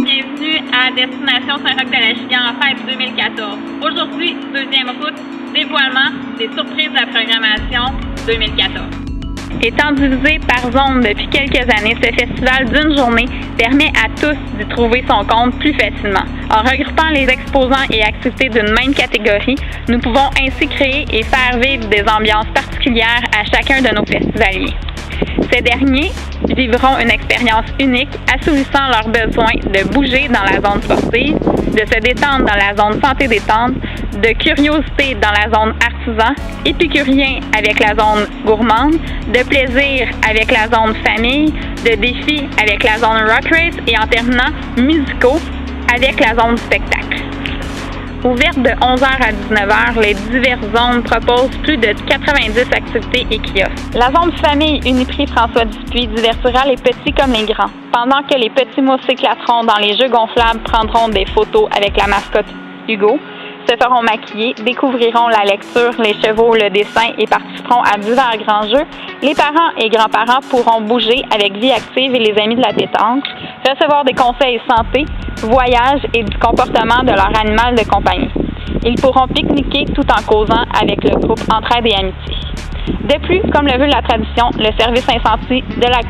Bienvenue à Destination Saint-Roch-de-la-Chilière en fête 2014. Aujourd'hui, deuxième route, dévoilement des surprises de la programmation 2014. Étant divisé par zone depuis quelques années, ce festival d'une journée permet à tous d'y trouver son compte plus facilement. En regroupant les exposants et activités d'une même catégorie, nous pouvons ainsi créer et faire vivre des ambiances particulières à chacun de nos festivaliers. Ces derniers vivront une expérience unique, assouvissant leurs besoins de bouger dans la zone sportive, de se détendre dans la zone santé-détente, de curiosité dans la zone artisan, épicurien avec la zone gourmande, de plaisir avec la zone famille, de défis avec la zone rock race et en terminant, musicaux avec la zone spectacle. Ouverte de 11h à 19h, les diverses zones proposent plus de 90 activités et kiosques. La zone famille Uniprix François Dupuis divertira les petits comme les grands. Pendant que les petits mousses s'éclateront dans les jeux gonflables, prendront des photos avec la mascotte Hugo, se feront maquiller, découvriront la lecture, les chevaux, le dessin et participeront à divers grands jeux, les parents et grands-parents pourront bouger avec Vie Active et les amis de la pétanque, recevoir des conseils santé, voyage et du comportement de leur animal de compagnie. Ils pourront pique-niquer tout en causant avec le groupe Entraide et Amitié. De plus, comme le veut la tradition, le service incendie de la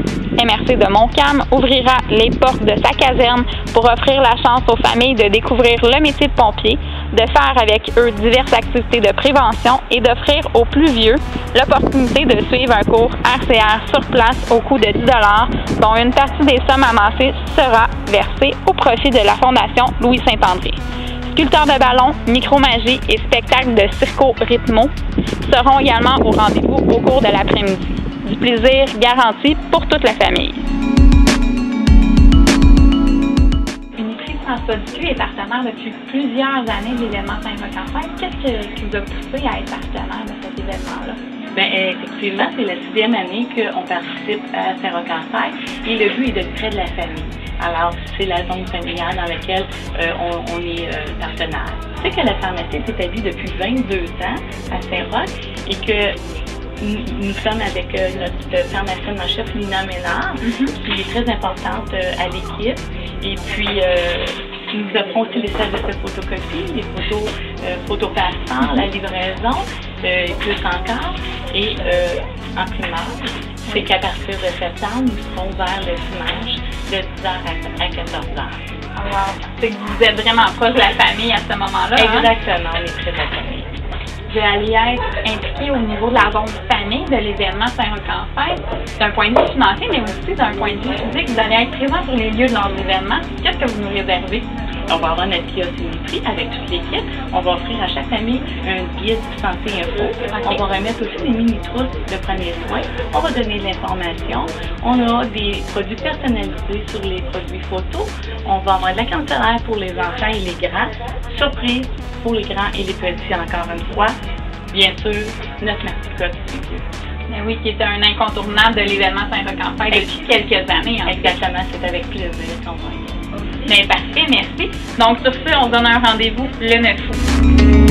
MRC de Montcalm ouvrira les portes de sa caserne pour offrir la chance aux familles de découvrir le métier de pompier, de faire avec eux diverses activités de prévention et d'offrir aux plus vieux l'opportunité de suivre un cours RCR sur place au coût de 10 $, dont une partie des sommes amassées sera versée au profit de la Fondation Louis Saint-André. Sculpteurs de ballons, micromagie et spectacles de circo-rythmo seront également au rendez-vous au cours de l'après-midi. Du plaisir garanti pour toute la famille. Uniprix François Dupuis est partenaire depuis plusieurs années de l'événement Saint-Roch en fête. Qu'est-ce qui vous a poussé à être partenaire de cet événement-là? Bien, effectivement, c'est la 6e année qu'on participe à Saint-Roch en fête et le but est de près de la famille. Alors, c'est la zone familiale dans laquelle on est partenaire. Tu sais que la pharmacie est établie depuis 22 ans à Saint-Roch et que nous sommes avec notre pharmacienne en chef, Lina Ménard, qui est très importante à l'équipe. Et puis, nous offrons aussi les services de photocopie, les photos passants, la livraison, et plus encore. Et en primaire, c'est qu'à partir de septembre, nous serons vers le dimanche de 10h à 14h. Oh wow! C'est que vous êtes vraiment proche de la famille à ce moment-là. Exactement, on est très de la famille. Vous allez être impliqué au niveau de la zone famille de l'événement Saint-Roch en fête, d'un point de vue financier, mais aussi d'un point de vue physique. Vous allez être présent sur les lieux de leurs événements. Qu'est-ce que vous nous réservez? On va avoir notre kiosque Uniprix avec toute l'équipe. On va offrir à chaque famille un guide santé info. On va remettre aussi des mini-trousses de premiers soins. On va donner de l'information. On a des produits personnalisés sur les produits photos. On va avoir de la cancéraire pour les enfants et les grands. Surprise pour les grands et les petits encore une fois. Bien sûr, notre mascotte Hugo. Mais oui, qui est un incontournable de l'événement Saint-Roch en fête depuis quelques années. Exactement, c'est avec plaisir qu'on va y aller. Mais parfait, merci. Donc sur ce, on donne un rendez-vous le 9 août.